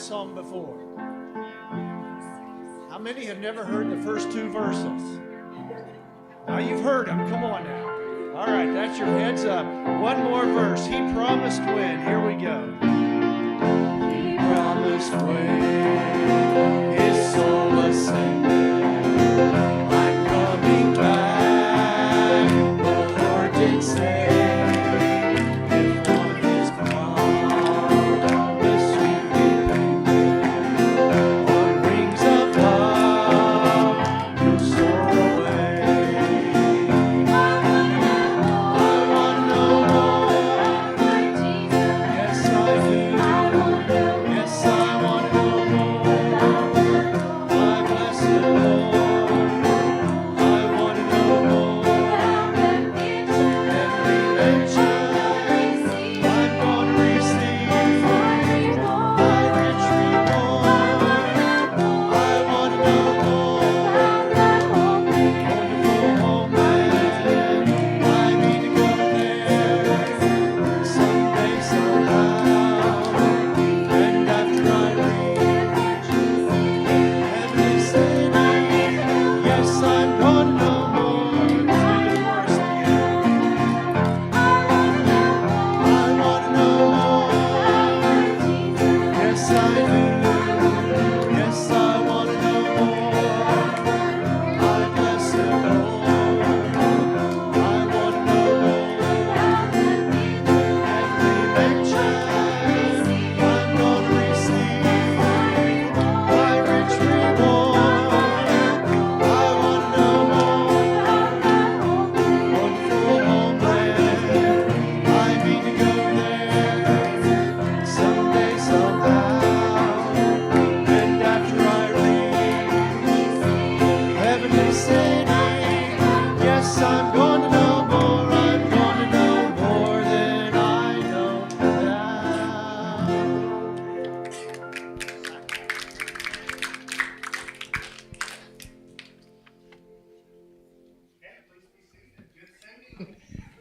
song before? How many have never heard the first two verses? Now you've heard them. Come on now. All right, that's your heads up. One more verse. He promised when. Here we go. He promised when his soul ascended. I'm coming back, the Lord did say.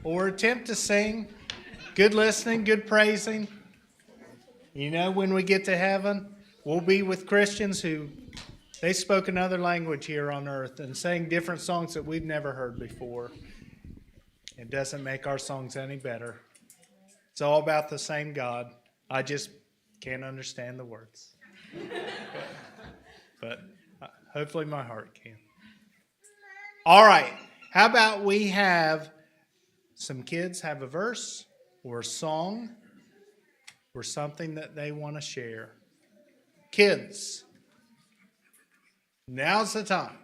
Or attempt to sing. Good listening, good praising. You know, when we get to heaven, we'll be with Christians who they spoke another language here on earth and sang different songs that we've never heard before. It doesn't make our songs any better. It's all about the same God. I just can't understand the words. But hopefully my heart can. All right. How about we have some kids have a verse or a song or something that they want to share. Kids, now's the time.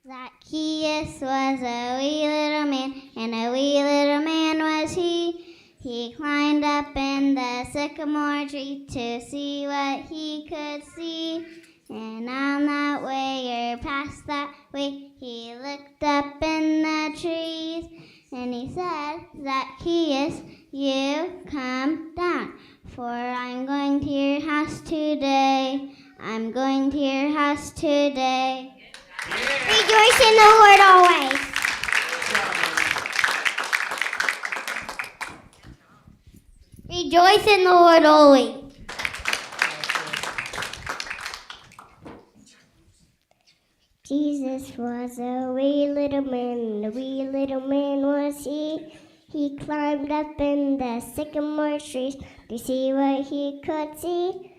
Zacchaeus was a wee little man, and a wee little man was he. He climbed up in the sycamore tree to see what he could see. And on that way, or past that way, he looked up in the trees. And he said, Zacchaeus, you come down, for I'm going to your house today. I'm going to your house today. Yeah. Rejoice in the Lord always. Rejoice in the Lord always. Jesus was a wee little man, and a wee little man was he. He climbed up in the sycamore trees to see what he could see.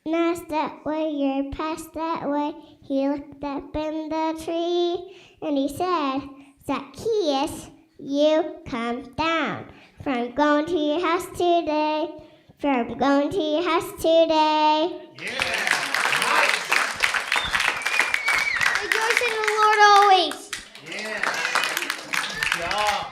And as that way or past that way, he looked up in the tree, and he said, Zacchaeus, you come down, for I'm going to your house today. For I'm going to your house today. Yeah, nice. Rejoice in the Lord always. Yeah, good job.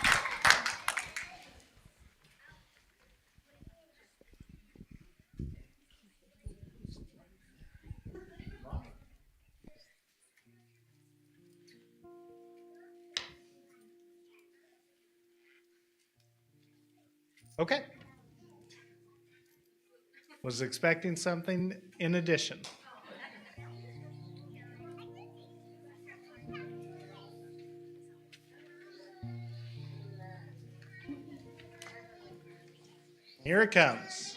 Okay. Was expecting something in addition. Here it comes.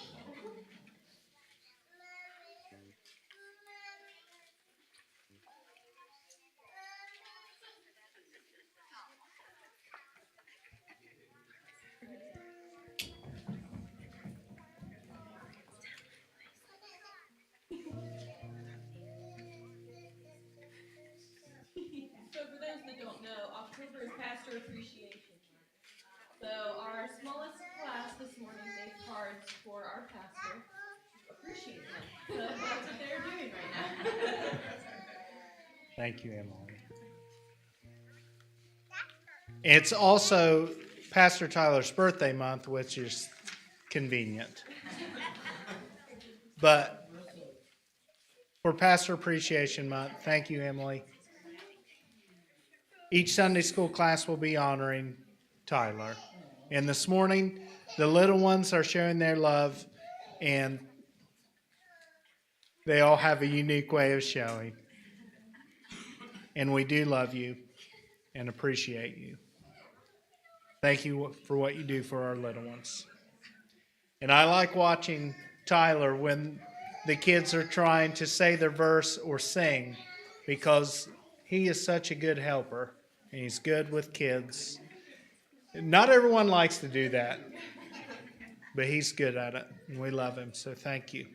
So for those that don't know, October is Pastor Appreciation Month. So our smallest class this morning made cards for our pastor to appreciate him. So that's what they're doing right now. Thank you, Emily. It's also Pastor Tyler's birthday month, which is convenient. But for Pastor Appreciation Month, thank you, Emily. Each Sunday school class will be honoring Tyler. And this morning, the little ones are showing their love, and they all have a unique way of showing. And we do love you and appreciate you. Thank you for what you do for our little ones. And I like watching Tyler when the kids are trying to say their verse or sing, because he is such a good helper and he's good with kids. Not everyone likes to do that, but he's good at it and we love him, so thank you.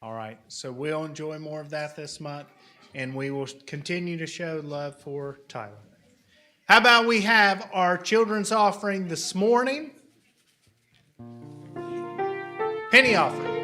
All right, so we'll enjoy more of that this month, and we will continue to show love for Tyler. How about we have our children's offering this morning? Penny offering.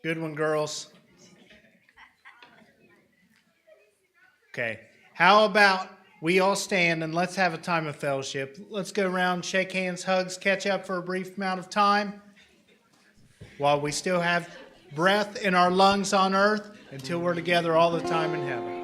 Good one, girls. Okay. How about we all stand and let's have a time of fellowship. Let's go around, shake hands, hugs, catch up for a brief amount of time while we still have breath in our lungs on earth until we're together all the time in heaven.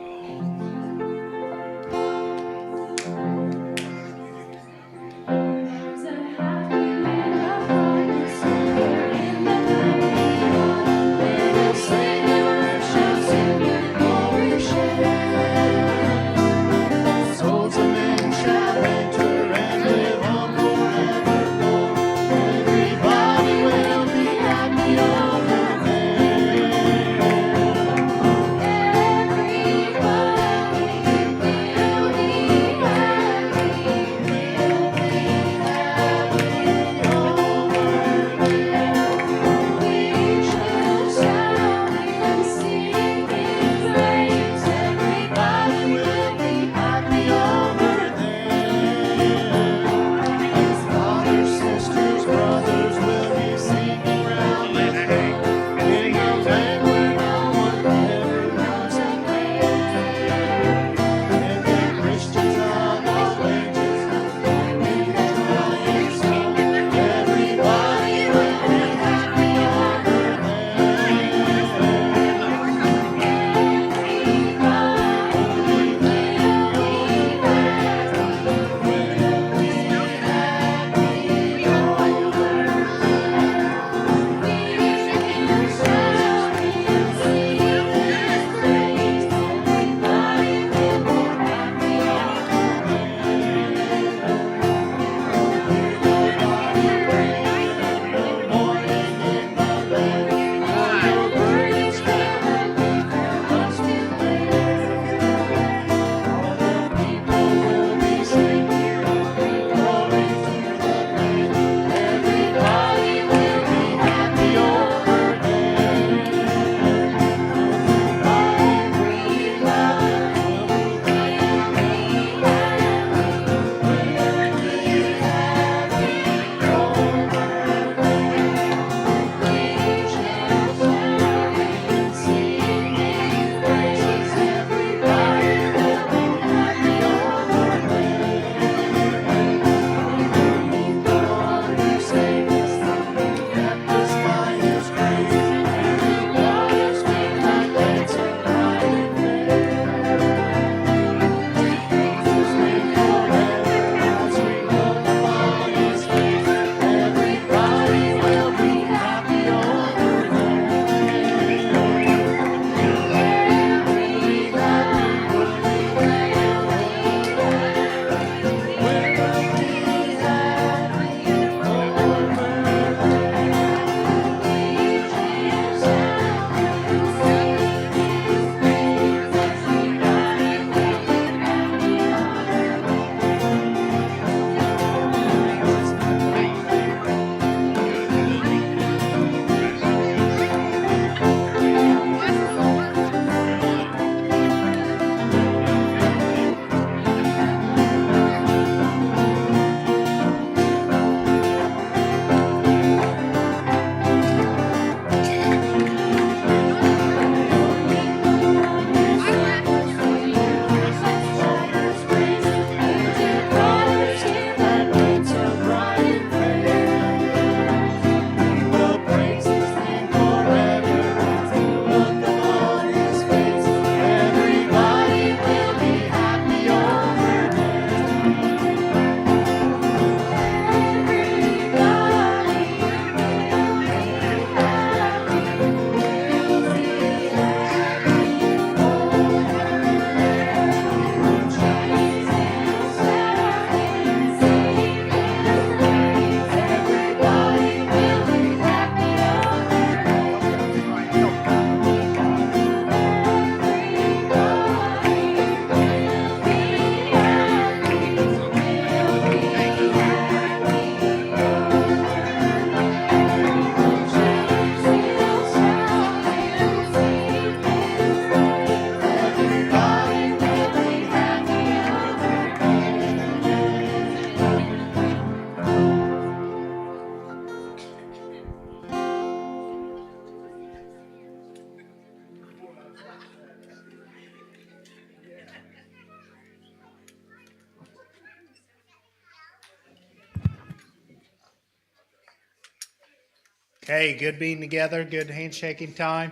Hey, good being together, good handshaking time.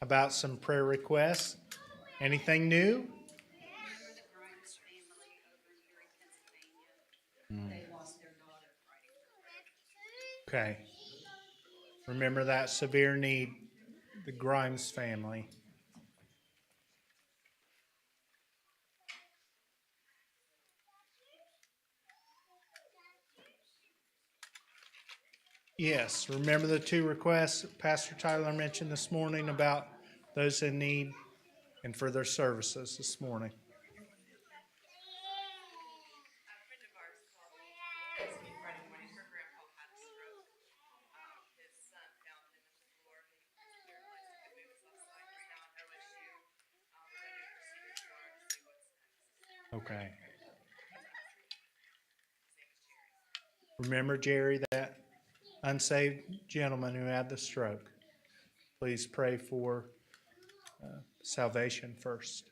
About some prayer requests. Anything new? Okay. Remember that severe need, the Grimes family. Yes, remember the two requests Pastor Tyler mentioned this morning about those in need and for their services this morning. Okay. Remember, Jerry, that unsaved gentleman who had the stroke. Please pray for salvation first.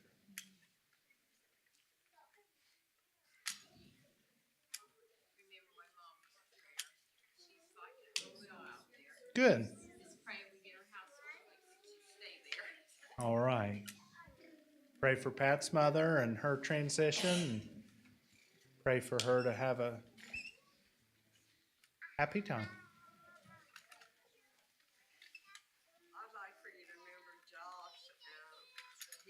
Good. All right. Pray for Pat's mother and her transition. Pray for her to have a happy time. I'd like for you to remember Josh.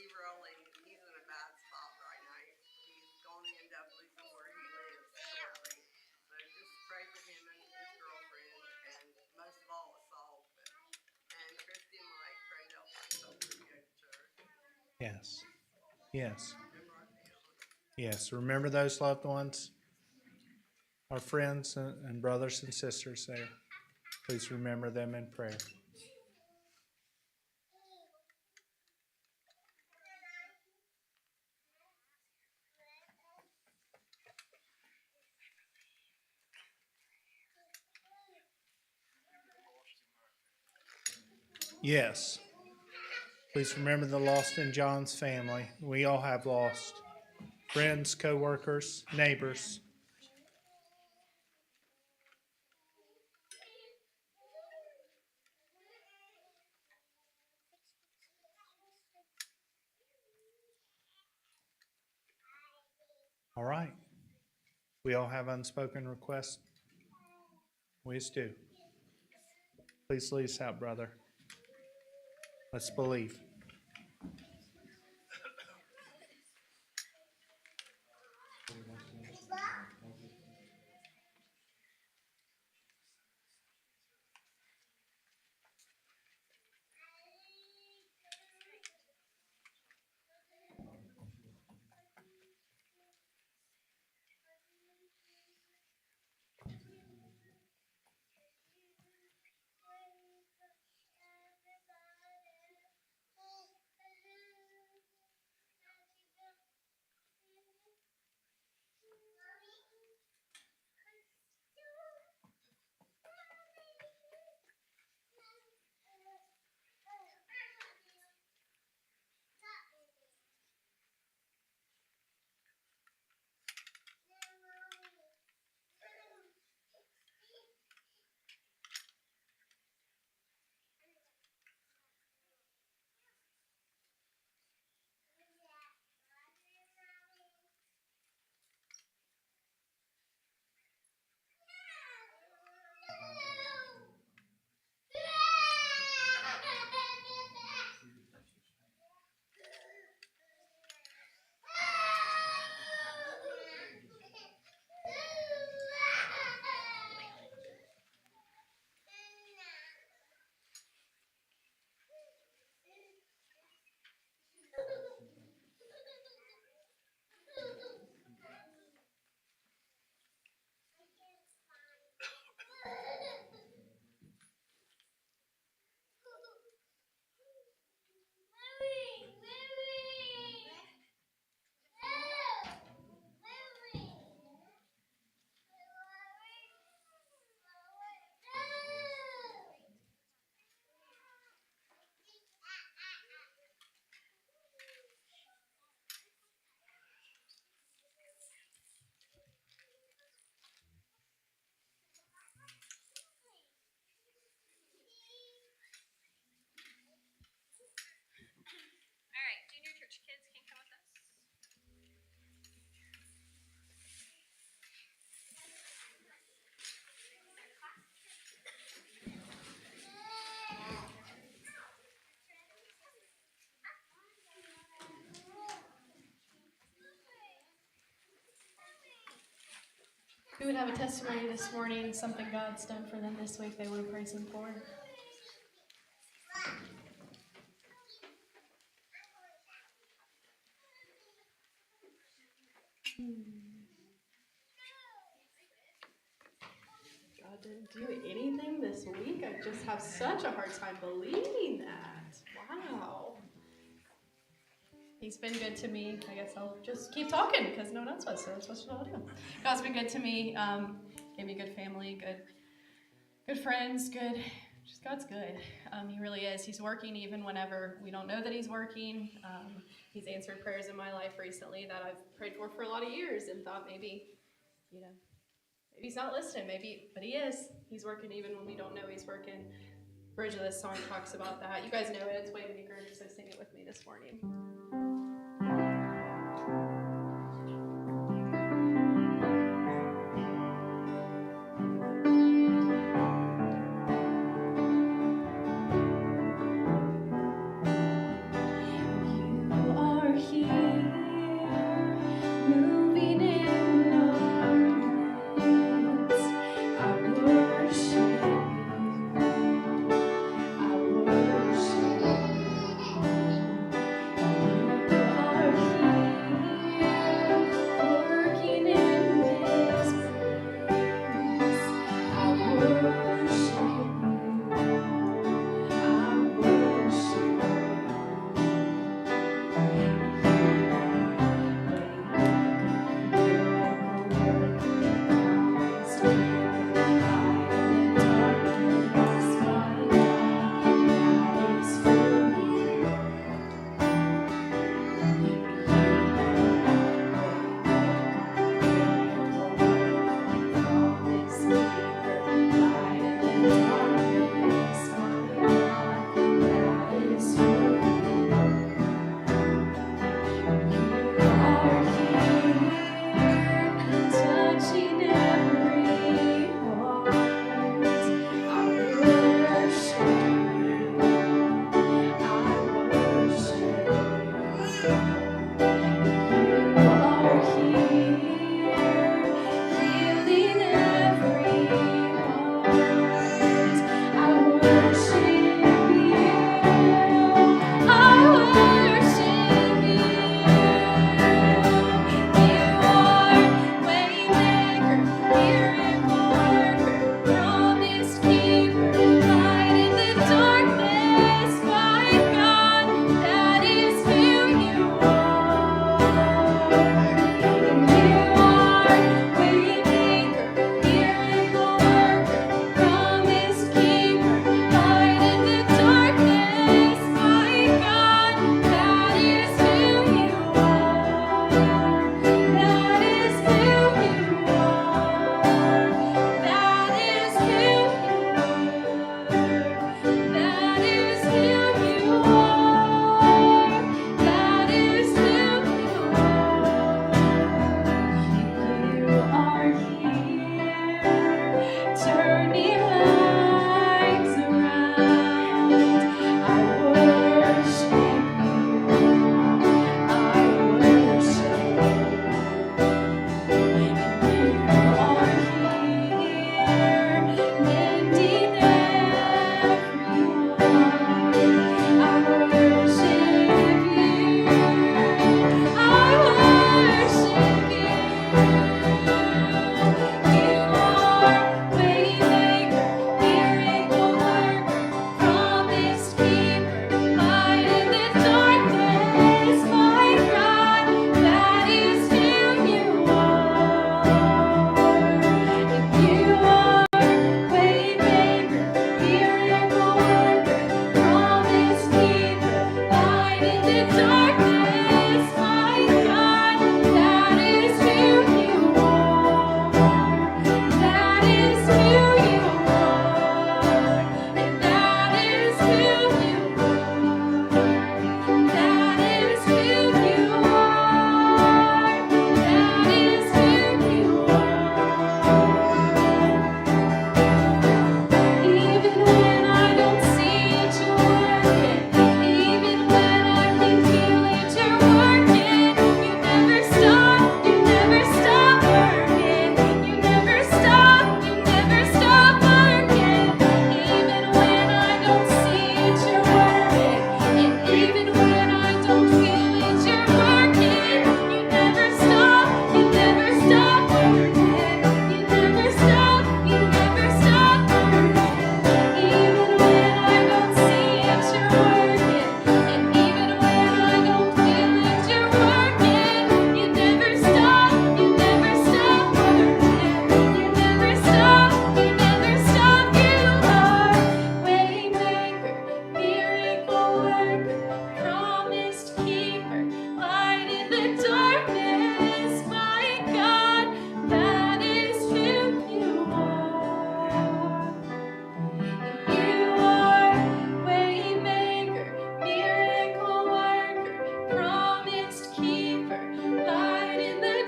He's in a bad spot right now. He's going to end up losing where he lives shortly. So just pray for him and his girlfriend, and most of all, us all. And Christy and Mike, pray they'll find something to go to church. Yes. Yes. Remember our family. Yes. Remember those loved ones, our friends and brothers and sisters there. Please remember them in prayer. Yes. Please remember the lost in John's family. We all have lost friends, co-workers, neighbors. All right. We all have unspoken requests. We do. Please lead us out, brother. Let's believe. Who would have a testimony this morning, something God's done for them this week they want to praise Him for? God didn't do anything this week? I just have such a hard time believing that. Wow. He's been good to me. I guess I'll just keep talking because no one else was, so that's what I'll do. God's been good to me. Gave me good family, good friends, just God's good. He really is. He's working even whenever we don't know that He's working. He's answered prayers in my life recently that I've prayed for a lot of years and thought maybe He's not listening, but He is. He's working even when we don't know He's working. Bridge of this song talks about that. You guys know it. It's Waymaker, so sing it with me this morning.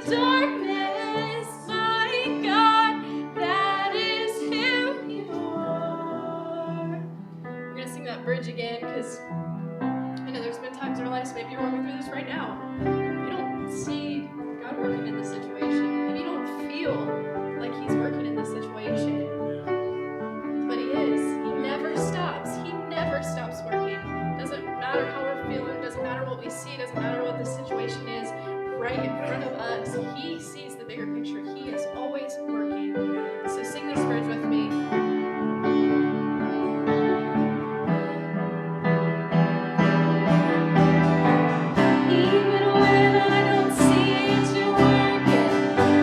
darkness, my God, that is who you are. We're going to sing that bridge again because I know there's been times in our lives, maybe you're working through this right now. You don't see God working in this situation. Maybe you don't feel like He's working in this situation. But He is. He never stops. He never stops working. Doesn't matter how we're feeling, doesn't matter what we see, doesn't matter what the situation is right in front of us. He sees the bigger picture. He is always working. So sing this bridge with me. Even when I don't see it, you're working.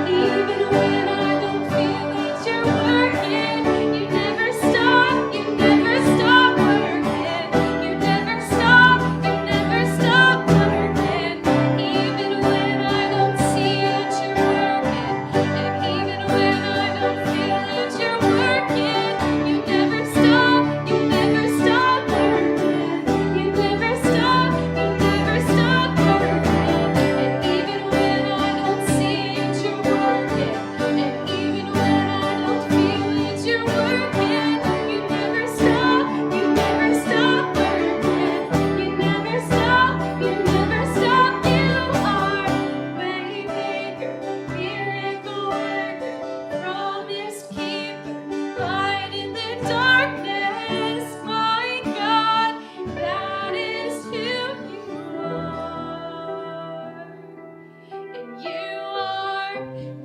Even when I don't feel that you're working, you never stop. You never stop working. You never stop. You never stop working. Even when I don't see it, you're working. And even when I don't feel it, you're working. You never stop. You never stop working. You never stop. You never stop working. And even when I don't see it, you're working. And even when I don't feel it, you're working. You never stop. You never stop working. You never stop. You never stop. You are waymaker, miracle worker, promise keeper, light in the darkness. My God, that is who you are. And you are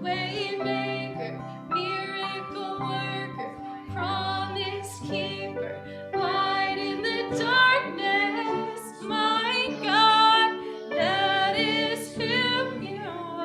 waymaker, miracle worker, promise keeper, light in the darkness. My God, that is who you are.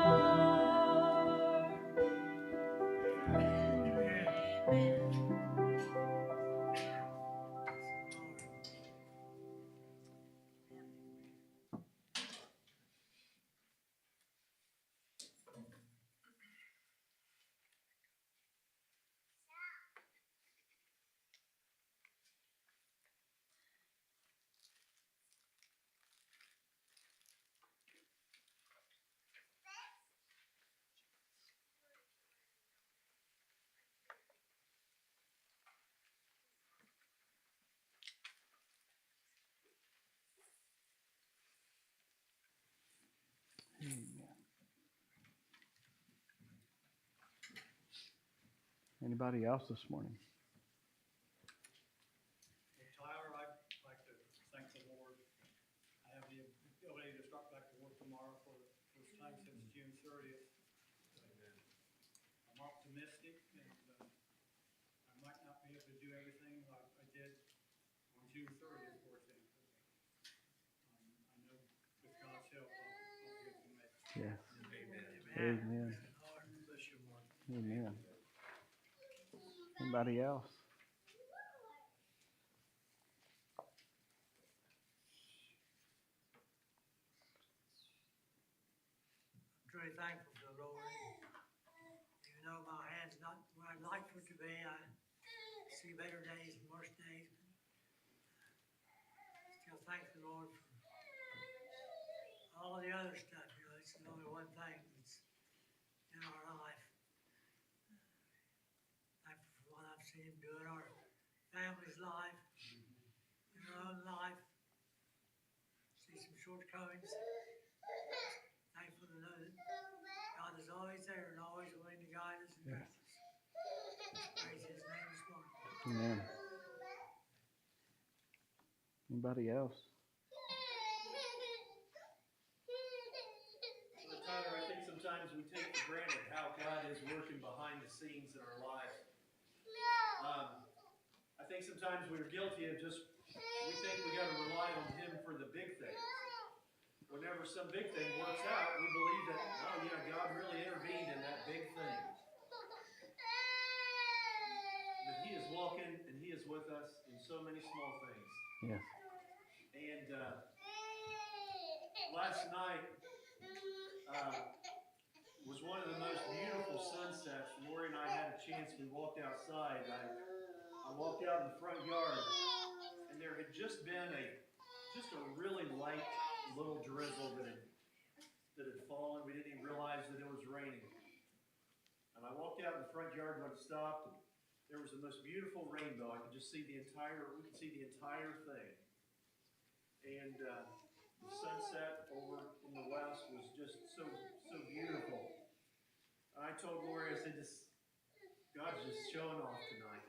Anybody else this morning? Tyler, I'd like to thank the Lord. I have the ability to start back to work tomorrow for the first time since June 30th. I'm optimistic, and I might not be able to do everything like I did on June 30th, for example. I know with God's help, I'll be able to make it. Yes. Amen. Bless you, Lord. Amen. Anybody else? I'm truly thankful for the Lord. Even though my hand's not where I'd like for it to be, I see better days and worse days. Still thank the Lord for all the other stuff. You know, it's only one thing that's in our life. Thankful for what I've seen Him do in our family's life, in our own life. See some shortcomings. Thankful to know that God is always there and always willing to guide us and direct us. Praise His name this morning. Amen. Anybody else? Well, Tyler, I think sometimes we take for granted how God is working behind the scenes in our lives. I think sometimes we're guilty of we think we got to rely on Him for the big things. Whenever some big thing works out, we believe that, oh yeah, God really intervened in that big thing. But He is walking and He is with us in so many small things. Yes. And last night was one of the most beautiful sunsets. Lori and I had a chance. We walked outside. I walked out in the front yard, and there had just been a really light little drizzle that had fallen. We didn't even realize that it was I walked out in the front yard when it stopped, and there was the most beautiful rainbow. I could just see we could see the entire thing. And the sunset over in the west was just so beautiful. I told Lori, I said, God's just showing off tonight.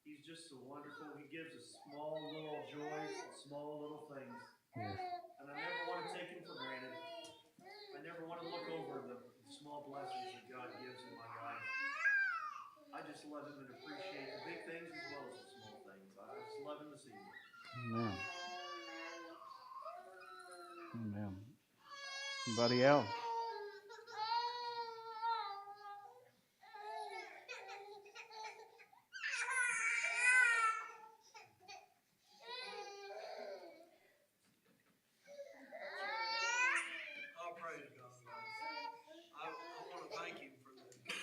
He's just so wonderful. He gives us small little joys, small little things. Yes. And I never want to take him for granted. I never want to look over the small blessings that God gives in my life. I just love him and appreciate the big things as well as the small things. I just love him to see him. Amen. Amen. Anybody else? I'll praise God. I want to thank him for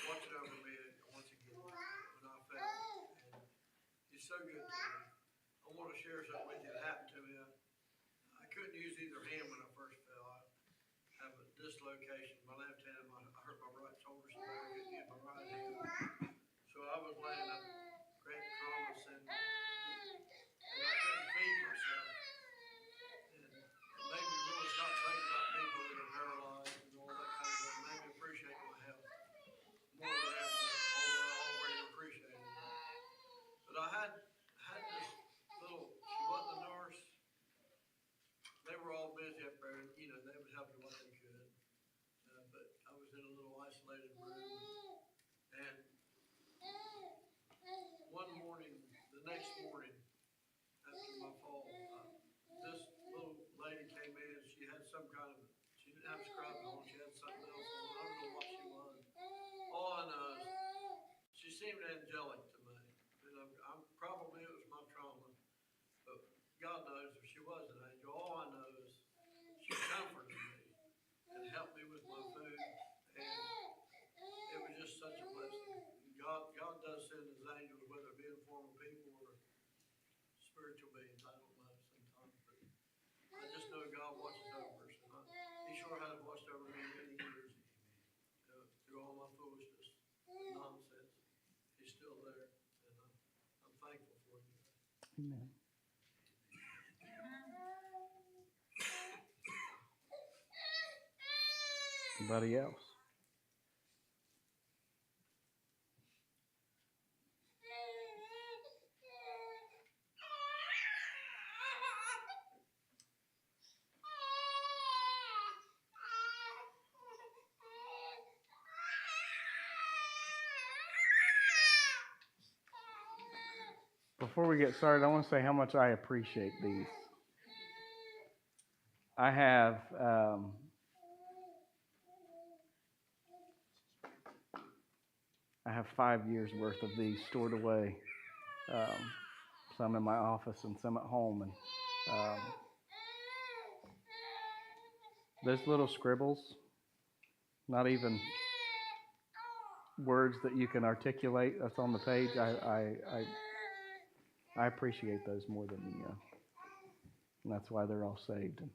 watching over me once again when I fell. And he's so good to me. I want to share something with you that happened to me. I couldn't use either hand when I first fell. I have a dislocation. My left hand, I hurt my right shoulder so bad I couldn't use my right hand. So I was laying up great promise and I couldn't feed myself. And it made me really start thinking about people that are paralyzed and all that kind of stuff. It made me appreciate my health more than ever, although I already appreciated it. But I had this little, she wasn't a nurse. They were all busy up there, and they would help you what they could. But I was in a little isolated room, and one morning, the next morning after my fall, this little lady came in. She had some kind of, she didn't have scrubs on. She had something else on. I don't know what she was. All I know is she seemed angelic to me. And I'm probably it was my trauma, but God knows if she was an angel. All I know is she comforted me and helped me with my food, and it was just such a blessing. God does send his angels, whether it be in the form of people or spiritual beings. I don't know sometimes, but I just know God watches over us. And he sure has watched over me many years through all my foolishness, nonsense. He's still there, and I'm thankful for him. Amen. Anybody else? Before we get started, I want to say how much I appreciate these. I have I have 5 years worth of these stored away. Some in my office and some at home, and those little scribbles, not even words that you can articulate that's on the page. I appreciate those more than and that's why they're all saved. And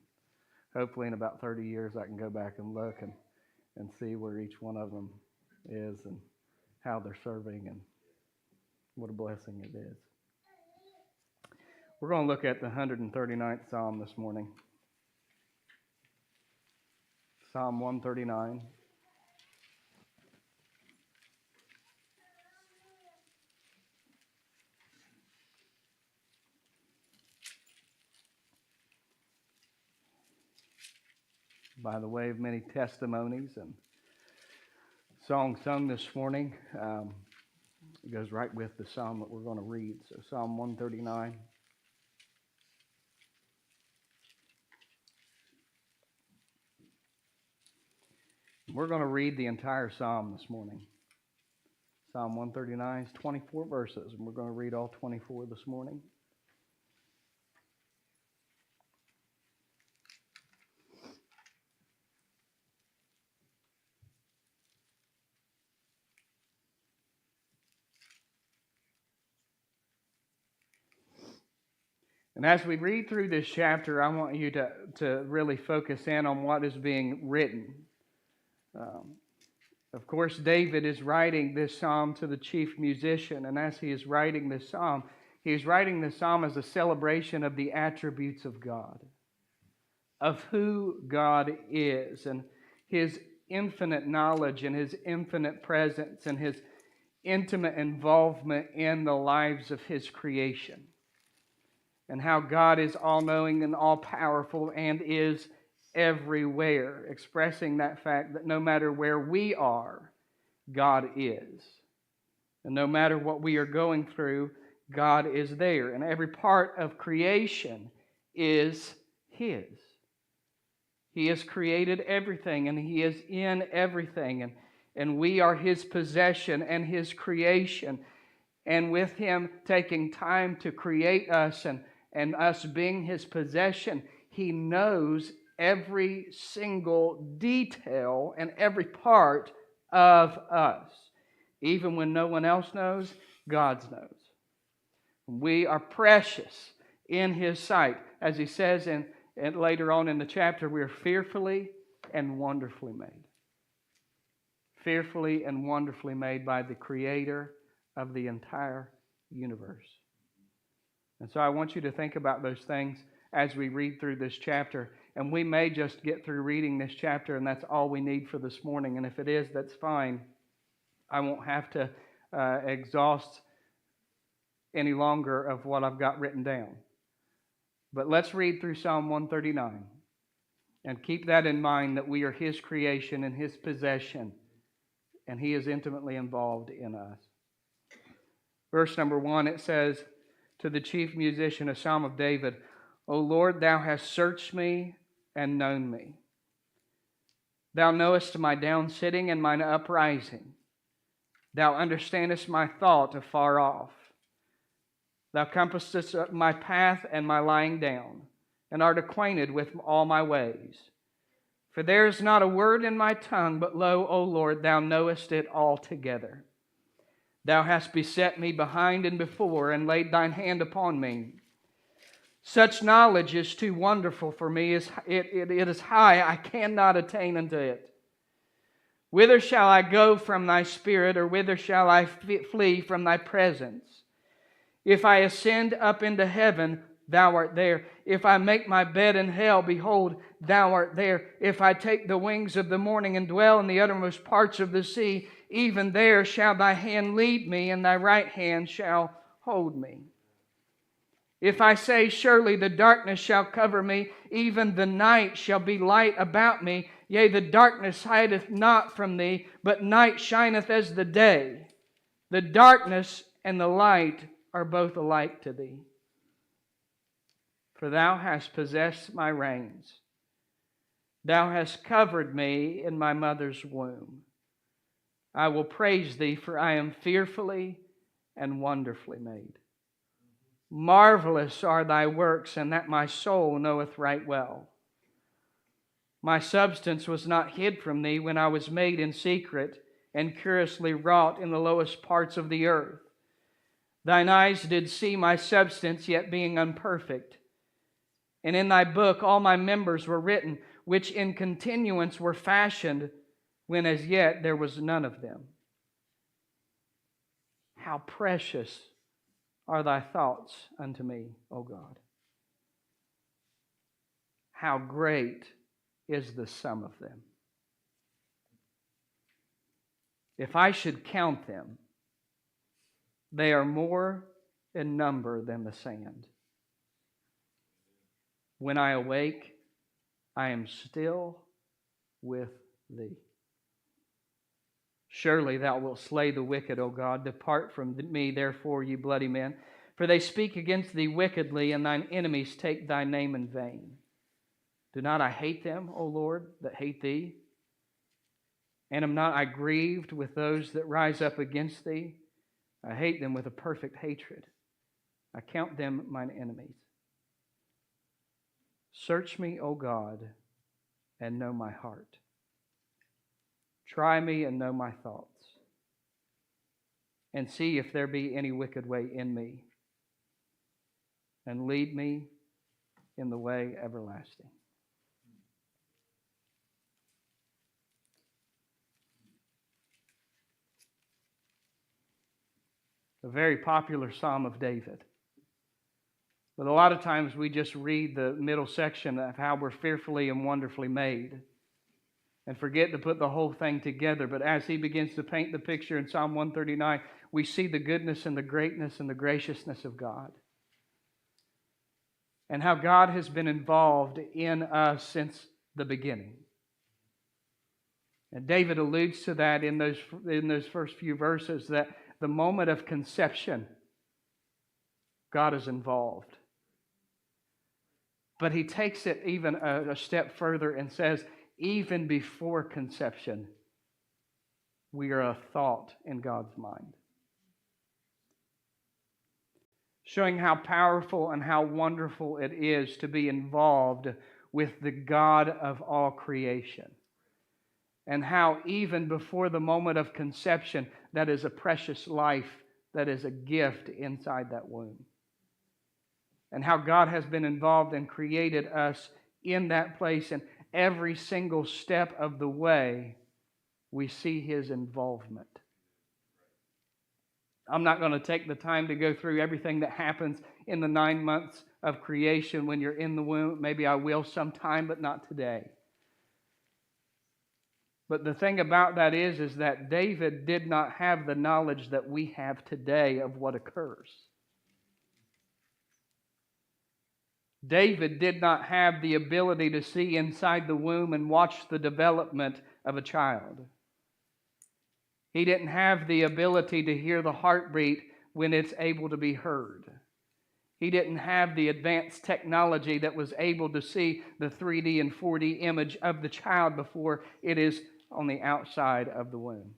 hopefully in about 30 years I can go back and look and see where each one of them is and how they're serving and what a blessing it is. We're going to look at the 139th Psalm this morning. Psalm 139. By the way of many testimonies and songs sung this morning, it goes right with the psalm that we're going to read. So Psalm 139. We're going to read the entire psalm this morning. Psalm 139 is 24 verses, and we're going to read all 24 this morning. And as we read through this chapter, I want you to really focus in on what is being written. Um, of course, David is writing this psalm to the chief musician, and as he is writing this psalm, he is writing this psalm as a celebration of the attributes of God, of who God is, and His infinite knowledge and His infinite presence and His intimate involvement in the lives of His creation, and how God is all-knowing and all-powerful and is everywhere, expressing that fact that no matter where we are, God is. And no matter what we are going through, God is there. And every part of creation is His. He has created everything, and He is in everything. And we are His possession and His creation. And with Him taking time to create us and us being His possession, He knows every single detail and every part of us. Even when no one else knows, God knows. We are precious in His sight. As He says and later on in the chapter, we are fearfully and wonderfully made. Fearfully and wonderfully made by the Creator of the entire universe. And so I want you to think about those things as we read through this chapter. And we may just get through reading this chapter and that's all we need for this morning. And if it is, that's fine. I won't have to exhaust any longer of what I've got written down. But let's read through Psalm 139 and keep that in mind, that we are His creation and His possession, and He is intimately involved in us. Verse number 1, it says, to the chief musician, a psalm of David, O Lord, Thou hast searched me and known me. Thou knowest my down sitting and mine uprising. Thou understandest my thought afar off. Thou compassest my path and my lying down, and art acquainted with all my ways. For there is not a word in my tongue, but lo, O Lord, Thou knowest it altogether. Thou hast beset me behind and before, and laid Thine hand upon me. Such knowledge is too wonderful for me. It is high, I cannot attain unto it. Whither shall I go from Thy Spirit, or whither shall I flee from Thy presence? If I ascend up into heaven, Thou art there. If I make my bed in hell, behold, Thou art there. If I take the wings of the morning and dwell in the uttermost parts of the sea, even there shall Thy hand lead me, and Thy right hand shall hold me. If I say, surely the darkness shall cover me, even the night shall be light about me. Yea, the darkness hideth not from Thee, but night shineth as the day. The darkness and the light are both alike to Thee. For Thou hast possessed my reins. Thou hast covered me in my mother's womb. I will praise Thee, for I am fearfully and wonderfully made. Marvelous are Thy works, and that my soul knoweth right well. My substance was not hid from Thee when I was made in secret and curiously wrought in the lowest parts of the earth. Thine eyes did see my substance, yet being unperfect. And in Thy book all my members were written, which in continuance were fashioned, when as yet there was none of them. How precious are Thy thoughts unto me, O God. How great is the sum of them. If I should count them, they are more in number than the sand. When I awake, I am still with Thee. Surely Thou wilt slay the wicked, O God. Depart from me, therefore, ye bloody men. For they speak against Thee wickedly, and Thine enemies take Thy name in vain. Do not I hate them, O Lord, that hate Thee? And am not I grieved with those that rise up against Thee? I hate them with a perfect hatred. I count them mine enemies. Search me, O God, and know my heart. Try me and know my thoughts, and see if there be any wicked way in me, and lead me in the way everlasting. a very popular Psalm of David. But a lot of times we just read the middle section of how we're fearfully and wonderfully made and forget to put the whole thing together. But as he begins to paint the picture in Psalm 139, we see the goodness and the greatness and the graciousness of God, and how God has been involved in us since the beginning. And David alludes to that in those first few verses, that the moment of conception, God is involved. But he takes it even a step further and says, even before conception, we are a thought in God's mind. Showing how powerful and how wonderful it is to be involved with the God of all creation. And how even before the moment of conception, that is a precious life, that is a gift inside that womb. And how God has been involved and created us in that place, and every single step of the way, we see His involvement. I'm not going to take the time to go through everything that happens in the 9 months of creation when you're in the womb. Maybe I will sometime, but not today. But the thing about that is that David did not have the knowledge that we have today of what occurs. David did not have the ability to see inside the womb and watch the development of a child. He didn't have the ability to hear the heartbeat when it's able to be heard. He didn't have the advanced technology that was able to see the 3D and 4D image of the child before it is on the outside of the womb.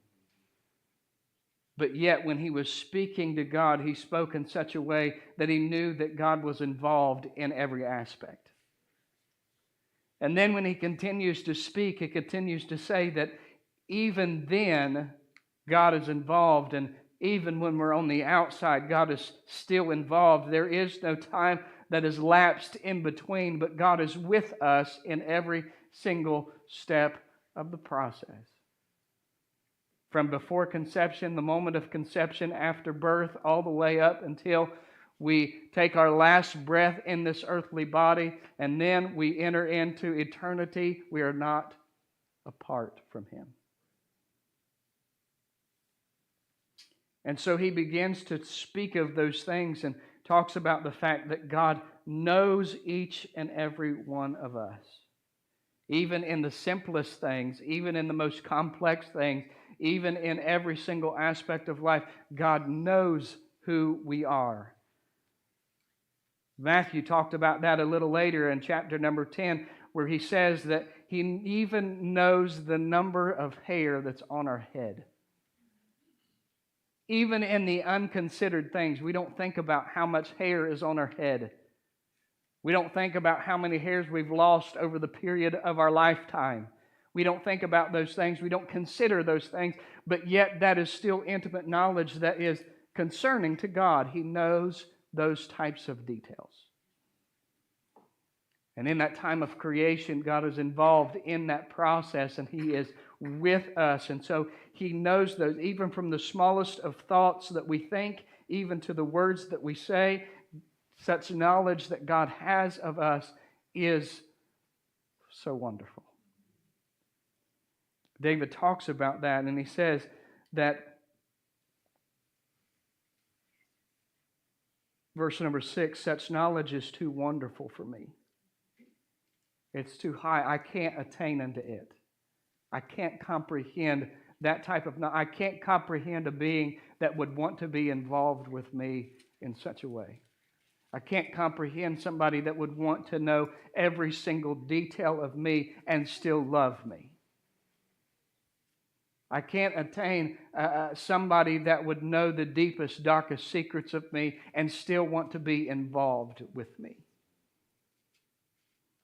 But yet, when he was speaking to God, he spoke in such a way that he knew that God was involved in every aspect. And then when he continues to speak, he continues to say that even then, God is involved, and even when we're on the outside, God is still involved. There is no time that has lapsed in between, but God is with us in every single step of the process. From before conception, the moment of conception, after birth, all the way up until we take our last breath in this earthly body, and then we enter into eternity, we are not apart from Him. And so he begins to speak of those things and talks about the fact that God knows each and every one of us. Even in the simplest things, even in the most complex things, even in every single aspect of life, God knows who we are. Matthew talked about that a little later in chapter number 10, where he says that He even knows the number of hair that's on our head. Even in the unconsidered things, we don't think about how much hair is on our head. We don't think about how many hairs we've lost over the period of our lifetime. We don't think about those things. We don't consider those things. But yet that is still intimate knowledge that is concerning to God. He knows those types of details. And in that time of creation, God is involved in that process, and He is with us. And so He knows those, even from the smallest of thoughts that we think, even to the words that we say. Such knowledge that God has of us is so wonderful. David talks about that, and he says that, verse number 6, such knowledge is too wonderful for me. It's too high. I can't attain unto it. I can't comprehend that type of knowledge. I can't comprehend a being that would want to be involved with me in such a way. I can't comprehend somebody that would want to know every single detail of me and still love me. I can't attain somebody that would know the deepest, darkest secrets of me and still want to be involved with me.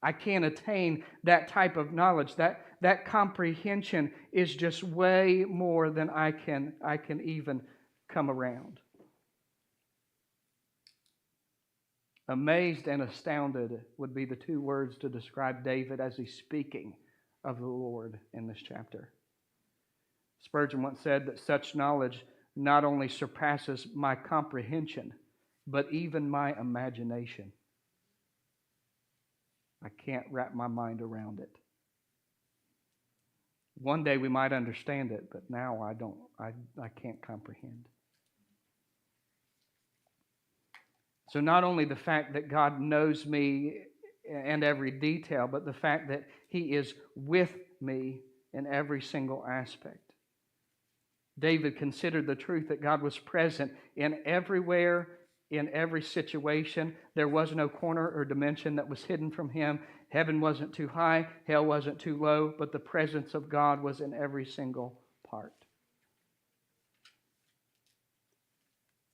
I can't attain that type of knowledge. That comprehension is just way more than I can even come around. Amazed and astounded would be the two words to describe David as he's speaking of the Lord in this chapter. Spurgeon once said that such knowledge not only surpasses my comprehension, but even my imagination. I can't wrap my mind around it. One day we might understand it, but now I can't comprehend. So not only the fact that God knows me and every detail, but the fact that He is with me in every single aspect. David considered the truth that God was present in everywhere, in every situation. There was no corner or dimension that was hidden from Him. Heaven wasn't too high, hell wasn't too low, but the presence of God was in every single part.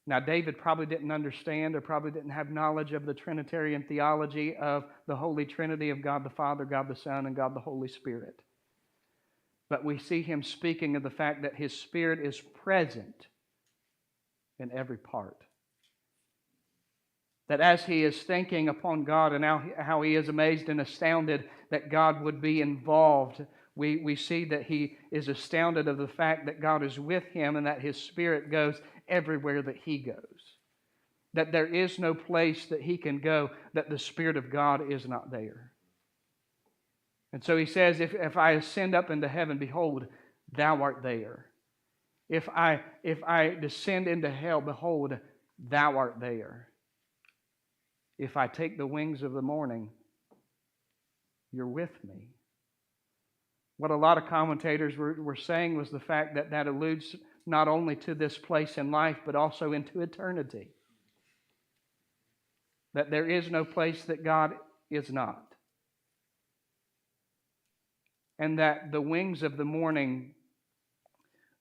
Now, David probably didn't understand or probably didn't have knowledge of the Trinitarian theology of the Holy Trinity of God the Father, God the Son, and God the Holy Spirit. But we see him speaking of the fact that his Spirit is present in every part. That as he is thinking upon God and how he is amazed and astounded that God would be involved, we see that he is astounded of the fact that God is with him and that his Spirit goes everywhere that he goes. That there is no place that he can go that the Spirit of God is not there. And so he says, if I ascend up into heaven, behold, thou art there. If I descend into hell, behold, thou art there. If I take the wings of the morning, you're with me. What a lot of commentators were saying was the fact that alludes not only to this place in life, but also into eternity. That there is no place that God is not. And that the wings of the morning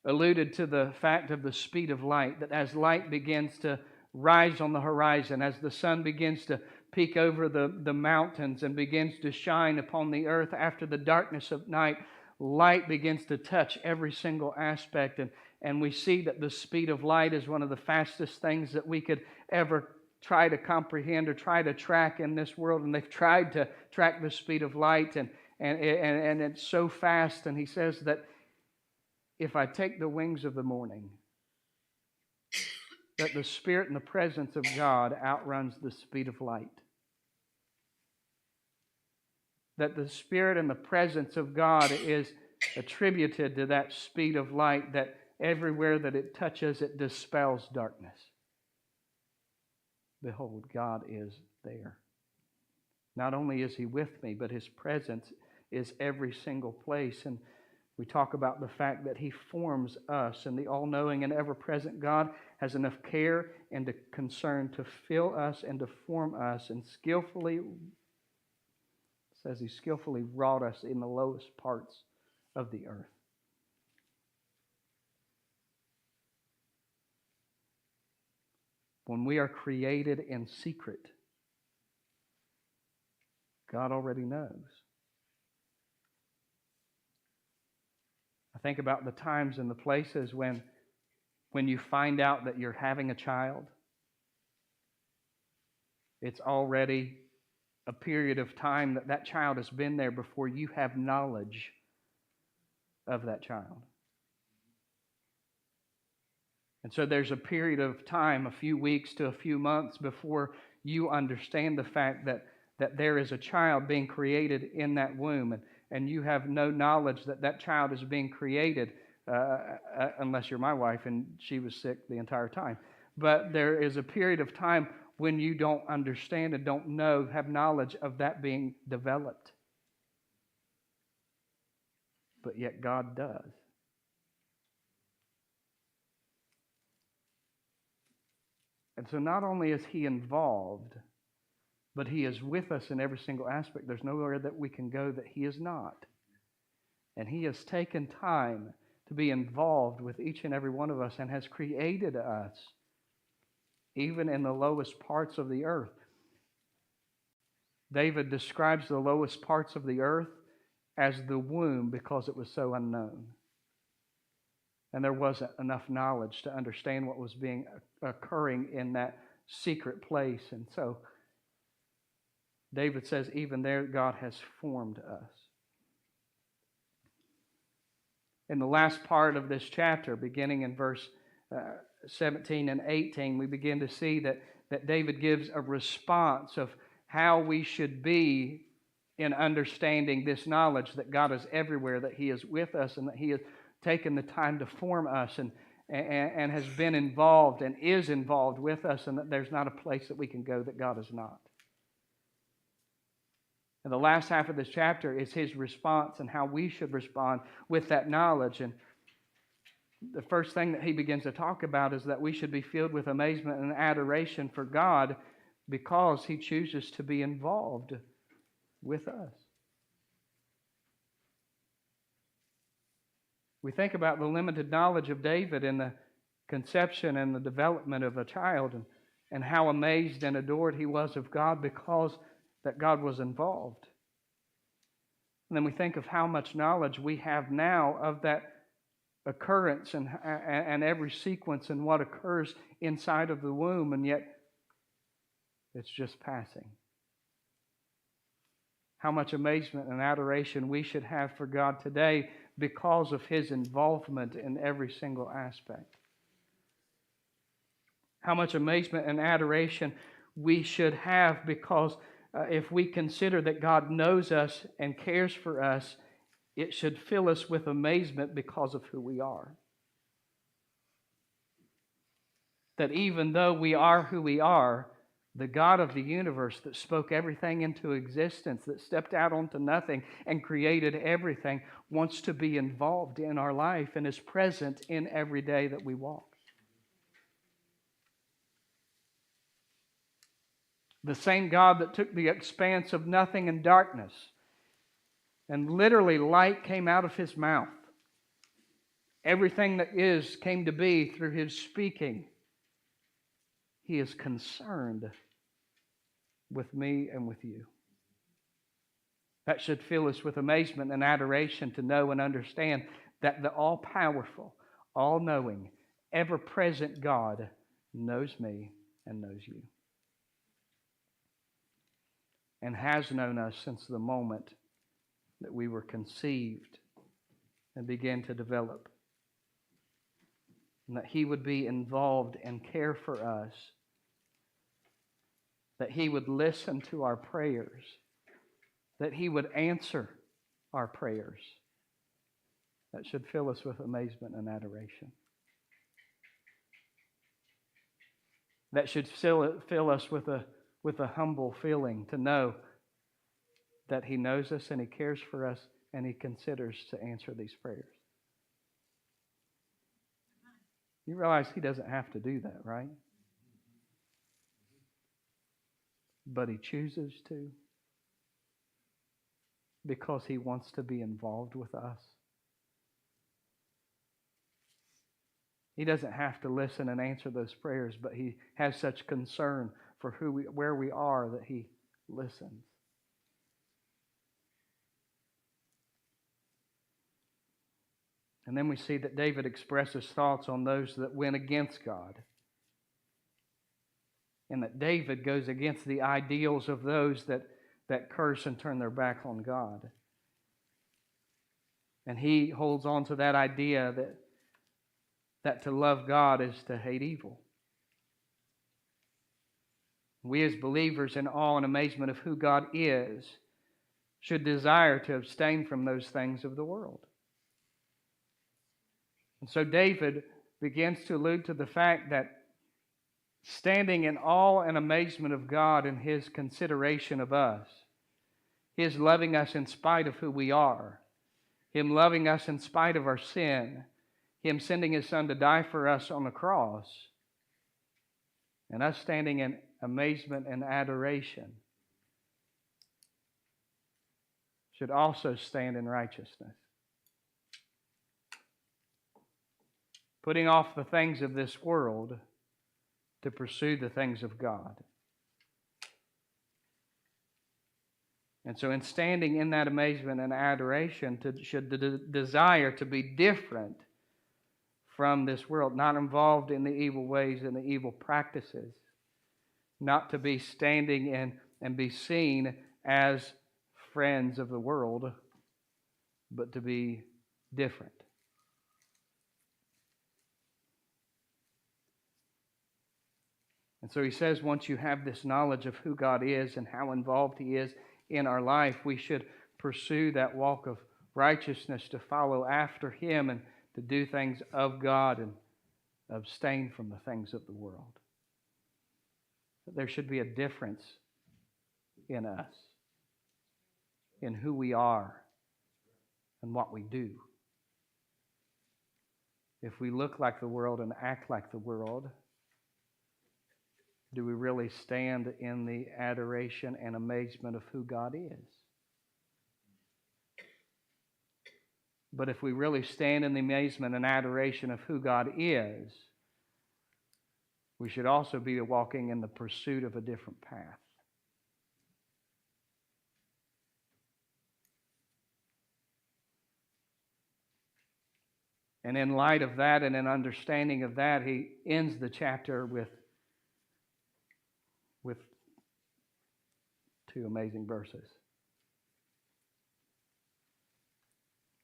alluded to the fact of the speed of light, that as light begins to rise on the horizon, as the sun begins to peek over the mountains and begins to shine upon the earth after the darkness of night, light begins to touch every single aspect. And we see that the speed of light is one of the fastest things that we could ever try to comprehend or try to track in this world. And they've tried to track the speed of light, and it's so fast. And he says that if I take the wings of the morning, that the Spirit and the presence of God outruns the speed of light. That the Spirit and the presence of God is attributed to that speed of light, that everywhere that it touches, it dispels darkness. Behold, God is there. Not only is He with me, but His presence is every single place. And we talk about the fact that He forms us, and the all-knowing and ever-present God has enough care and concern to fill us and to form us, and says He skillfully wrought us in the lowest parts of the earth. When we are created in secret, God already knows. I think about the times and the places when you find out that you're having a child. It's already a period of time that child has been there before you have knowledge of that child. And so there's a period of time, a few weeks to a few months, before you understand the fact that there is a child being created in that womb, and you have no knowledge that child is being created unless you're my wife and she was sick the entire time. But there is a period of time when you don't understand and don't know, have knowledge of that being developed. But yet God does. And so not only is He involved, but He is with us in every single aspect. There's nowhere that we can go that He is not. And He has taken time to be involved with each and every one of us and has created us even in the lowest parts of the earth. David describes the lowest parts of the earth as the womb because it was so unknown. And there wasn't enough knowledge to understand what was occurring in that secret place. And so David says, even there, God has formed us. In the last part of this chapter, beginning in verse 17 and 18, we begin to see that David gives a response of how we should be in understanding this knowledge that God is everywhere, that He is with us, and that He has taken the time to form us and has been involved and is involved with us, and that there's not a place that we can go that God is not. And the last half of this chapter is his response and how we should respond with that knowledge. And the first thing that he begins to talk about is that we should be filled with amazement and adoration for God because He chooses to be involved with us. We think about the limited knowledge of David in the conception and the development of a child, and how amazed and adored he was of God because that God was involved. And then we think of how much knowledge we have now of that occurrence and every sequence and what occurs inside of the womb, and yet it's just passing. How much amazement and adoration we should have for God today because of His involvement in every single aspect. How much amazement and adoration we should have because if we consider that God knows us and cares for us, it should fill us with amazement because of who we are. That even though we are who we are, the God of the universe that spoke everything into existence, that stepped out onto nothing and created everything, wants to be involved in our life and is present in every day that we walk. The same God that took the expanse of nothing and darkness, and literally light came out of His mouth. Everything that is came to be through His speaking. He is concerned with me and with you. That should fill us with amazement and adoration to know and understand that the all-powerful, all-knowing, ever-present God knows me and knows you. And has known us since the moment that we were conceived and began to develop. And that He would be involved and care for us. That He would listen to our prayers. That He would answer our prayers. That should fill us with amazement and adoration. That should fill us with a humble feeling to know that He knows us and He cares for us and He considers to answer these prayers. You realize He doesn't have to do that, right? But He chooses to because He wants to be involved with us. He doesn't have to listen and answer those prayers, but He has such concern for where we are that He listens. And then we see that David expresses thoughts on those that went against God. And that David goes against the ideals of those that curse and turn their back on God. And he holds on to that idea that to love God is to hate evil. We as believers, in awe and amazement of who God is, should desire to abstain from those things of the world. And so David begins to allude to the fact that standing in awe and amazement of God in His consideration of us, His loving us in spite of who we are, Him loving us in spite of our sin, Him sending His Son to die for us on the cross, and us standing in amazement and adoration should also stand in righteousness. Putting off the things of this world to pursue the things of God. And so in standing in that amazement and adoration, should desire to be different from this world, not involved in the evil ways and the evil practices, not to be standing in and be seen as friends of the world, but to be different. And so he says, once you have this knowledge of who God is and how involved he is in our life, we should pursue that walk of righteousness, to follow after him and to do things of God and abstain from the things of the world. There should be a difference in us, in who we are and what we do. If we look like the world and act like the world, do we really stand in the adoration and amazement of who God is? But if we really stand in the amazement and adoration of who God is, we should also be walking in the pursuit of a different path. And in light of that and in understanding of that, he ends the chapter with two amazing verses.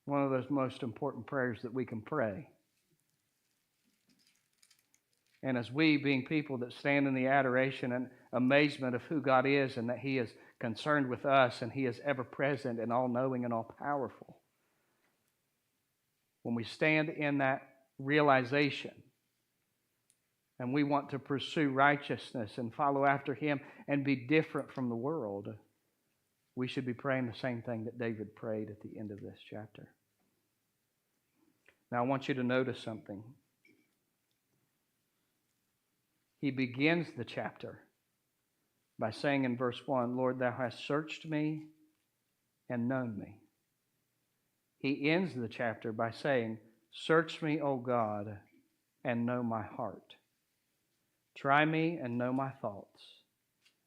One of those most important prayers that we can pray. And as we, being people that stand in the adoration and amazement of who God is and that he is concerned with us and he is ever present and all-knowing and all-powerful, when we stand in that realization and we want to pursue righteousness and follow after him and be different from the world, we should be praying the same thing that David prayed at the end of this chapter. Now I want you to notice something. He begins the chapter by saying in verse 1, Lord, thou hast searched me and known me. He ends the chapter by saying, search me, O God, and know my heart. Try me and know my thoughts,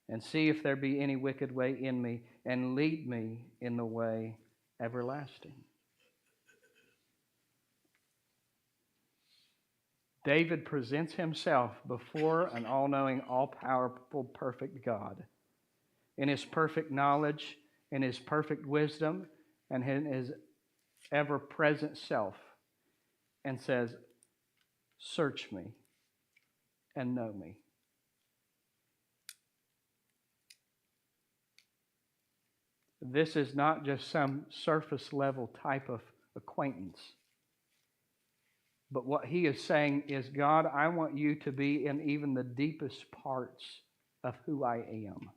and see if there be any wicked way in me, and lead me in the way everlasting. David presents himself before an all-knowing, all-powerful, perfect God in his perfect knowledge, in his perfect wisdom, and in his ever-present self, and says, search me and know me. This is not just some surface-level type of acquaintance. But what he is saying is, God, I want you to be in even the deepest parts of who I am.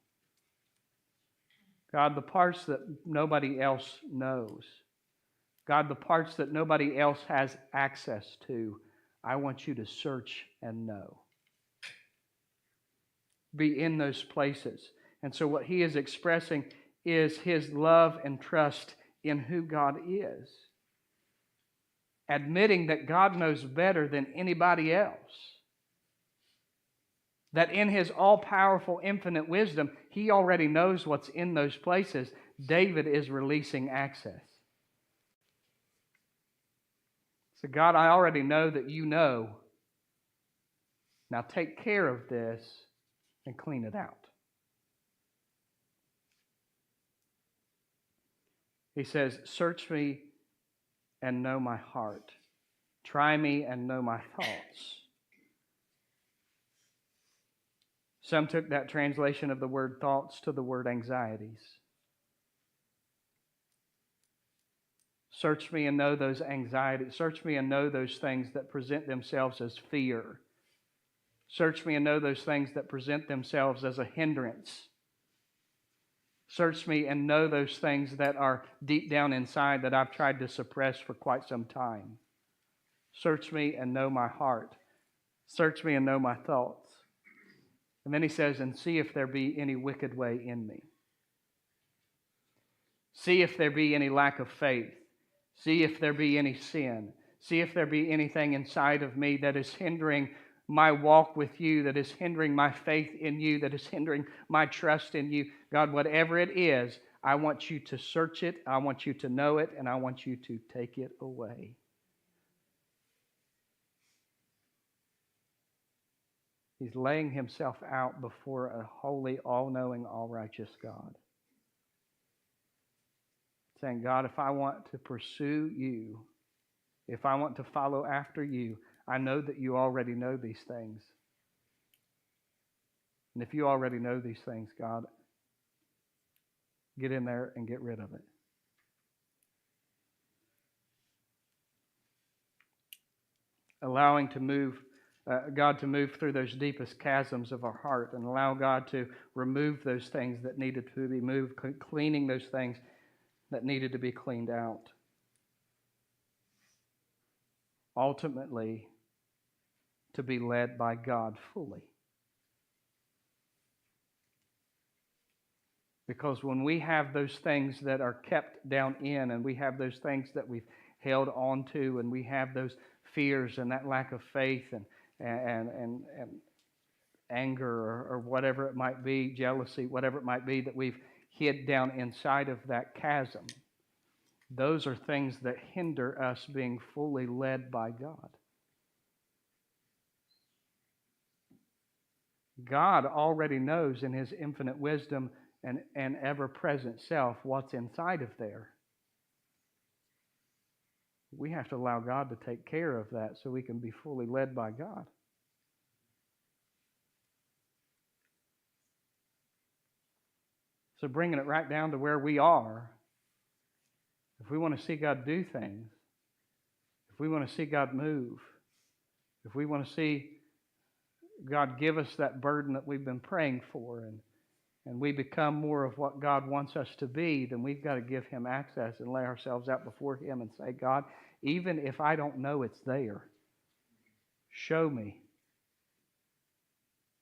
God, the parts that nobody else knows. God, the parts that nobody else has access to, I want you to search and know. Be in those places. And so what he is expressing is his love and trust in who God is. Admitting that God knows better than anybody else. That in his all-powerful, infinite wisdom, he already knows what's in those places. David is releasing access. So God, I already know that you know. Now take care of this and clean it out. He says, search me and know my heart. Try me and know my thoughts. Some took that translation of the word thoughts to the word anxieties. Search me and know those anxieties. Search me and know those things that present themselves as fear. Search me and know those things that present themselves as a hindrance. Search me and know those things that are deep down inside that I've tried to suppress for quite some time. Search me and know my heart. Search me and know my thoughts. And then he says, and see if there be any wicked way in me. See if there be any lack of faith. See if there be any sin. See if there be anything inside of me that is hindering my walk with you, that is hindering my faith in you, that is hindering my trust in you. God, whatever it is, I want you to search it, I want you to know it, and I want you to take it away. He's laying himself out before a holy, all-knowing, all-righteous God. Saying, God, if I want to pursue you, if I want to follow after you, I know that you already know these things. And if you already know these things, God, get in there and get rid of it. Allowing God to move through those deepest chasms of our heart and allow God to remove those things that needed to be moved, cleaning those things that needed to be cleaned out. Ultimately, to be led by God fully. Because when we have those things that are kept down in, and we have those things that we've held on to, and we have those fears and that lack of faith and anger or whatever it might be, jealousy, whatever it might be that we've hid down inside of that chasm, those are things that hinder us being fully led by God. God already knows in His infinite wisdom and ever-present self what's inside of there. We have to allow God to take care of that so we can be fully led by God. So bringing it right down to where we are, if we want to see God do things, if we want to see God move, if we want to see God give us that burden that we've been praying for, and we become more of what God wants us to be, then we've got to give Him access and lay ourselves out before Him and say, God, even if I don't know it's there, show me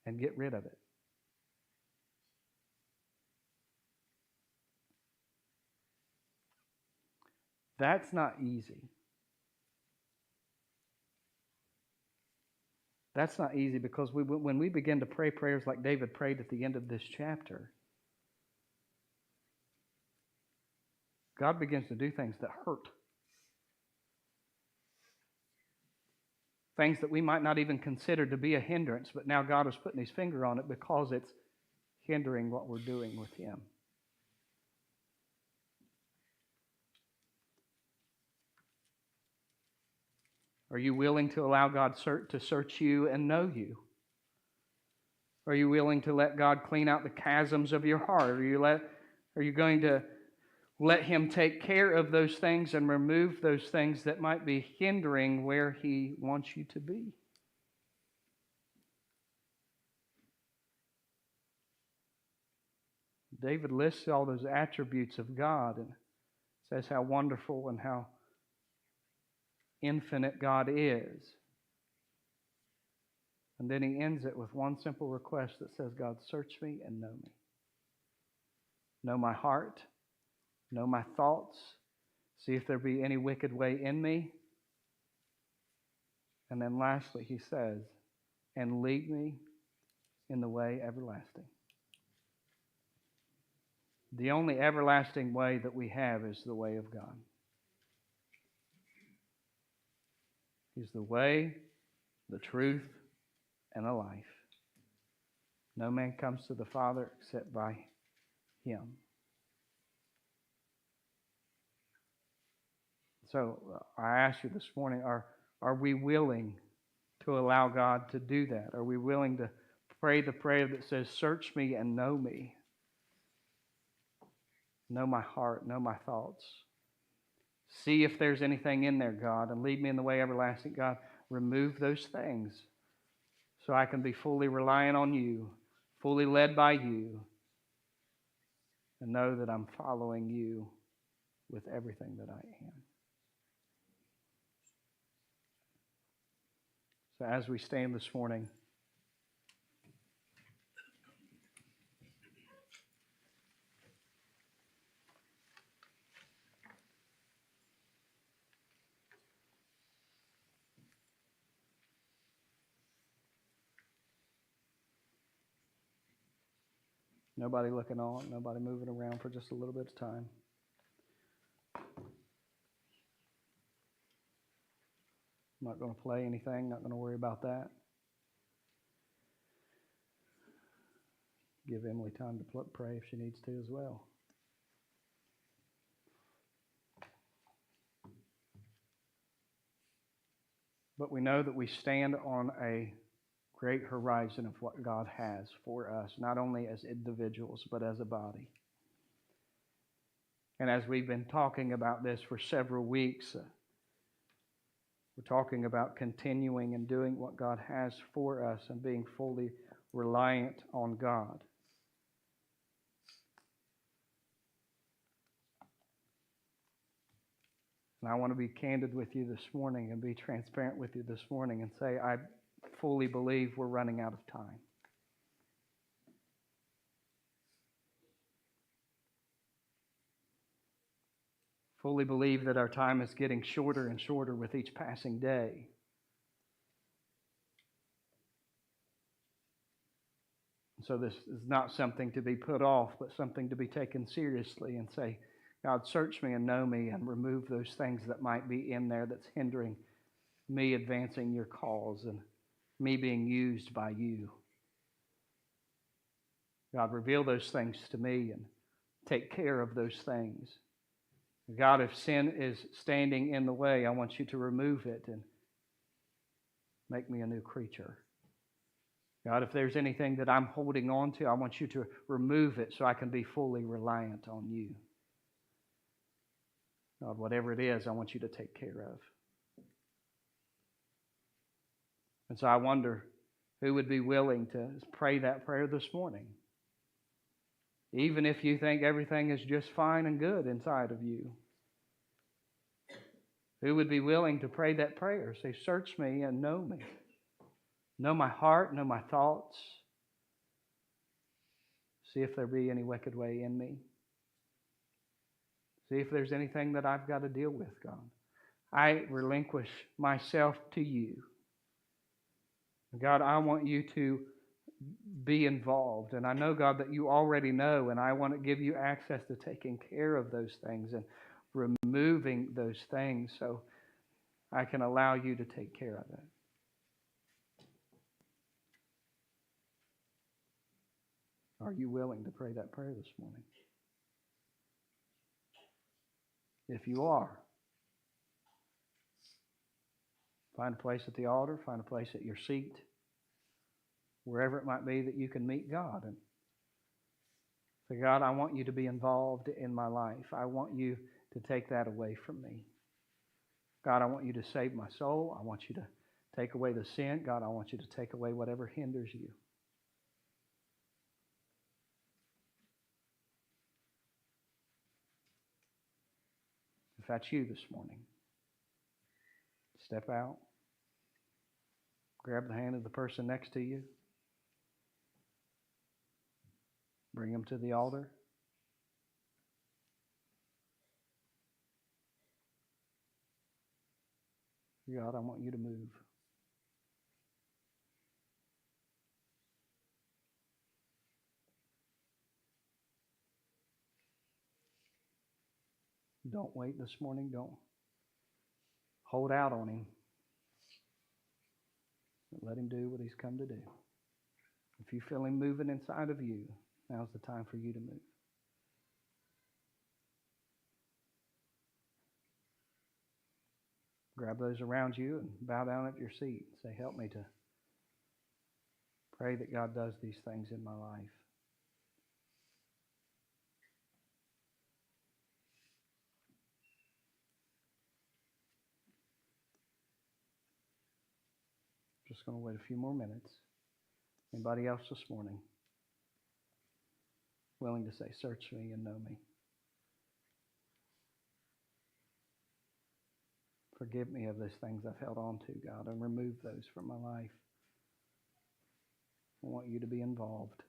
and get rid of it. That's not easy. That's not easy because when we begin to pray prayers like David prayed at the end of this chapter, God begins to do things that hurt. Things that we might not even consider to be a hindrance, but now God is putting His finger on it because it's hindering what we're doing with Him. Are you willing to allow God to search you and know you? Are you willing to let God clean out the chasms of your heart? Are you going to let Him take care of those things and remove those things that might be hindering where He wants you to be? David lists all those attributes of God and says how wonderful and how infinite God is. And then he ends it with one simple request that says, God, search me and know me. Know my heart. Know my thoughts. See if there be any wicked way in me. And then lastly, he says, and lead me in the way everlasting. The only everlasting way that we have is the way of God. He's the way, the truth, and the life. No man comes to the Father except by Him. So I ask you this morning, are we willing to allow God to do that? Are we willing to pray the prayer that says, search me and know me? Know my heart, know my thoughts. See if there's anything in there, God, and lead me in the way everlasting. God, remove those things so I can be fully reliant on you, fully led by you, and know that I'm following you with everything that I am. So as we stand this morning, nobody looking on, nobody moving around for just a little bit of time. I'm not going to play anything, not going to worry about that. Give Emily time to pray if she needs to as well. But we know that we stand on a great horizon of what God has for us, not only as individuals, but as a body. And as we've been talking about this for several weeks, we're talking about continuing and doing what God has for us and being fully reliant on God. And I want to be candid with you this morning and be transparent with you this morning and say I fully believe we're running out of time. Fully believe that our time is getting shorter and shorter with each passing day. So this is not something to be put off, but something to be taken seriously and say, God, search me and know me and remove those things that might be in there that's hindering me advancing your cause and me being used by you. God, reveal those things to me and take care of those things. God, if sin is standing in the way, I want you to remove it and make me a new creature. God, if there's anything that I'm holding on to, I want you to remove it so I can be fully reliant on you. God, whatever it is, I want you to take care of. And so I wonder who would be willing to pray that prayer this morning. Even if you think everything is just fine and good inside of you. Who would be willing to pray that prayer? Say, search me and know me. Know my heart, know my thoughts. See if there be any wicked way in me. See if there's anything that I've got to deal with, God. I relinquish myself to you. God, I want you to be involved. And I know, God, that you already know, and I want to give you access to taking care of those things and removing those things so I can allow you to take care of it. Are you willing to pray that prayer this morning? If you are, find a place at the altar, find a place at your seat, wherever it might be that you can meet God. And say, God, I want you to be involved in my life. I want you to take that away from me. God, I want you to save my soul. I want you to take away the sin. God, I want you to take away whatever hinders you. If that's you this morning, step out, grab the hand of the person next to you, bring them to the altar. God, I want you to move. Don't wait this morning. Don't hold out on him. Let him do what he's come to do. If you feel him moving inside of you, now's the time for you to move. Grab those around you and bow down at your seat. Say, help me to pray that God does these things in my life. Just going to wait a few more minutes. Anybody else this morning willing to say, search me and know me? Forgive me of those things I've held on to, God, and remove those from my life. I want you to be involved.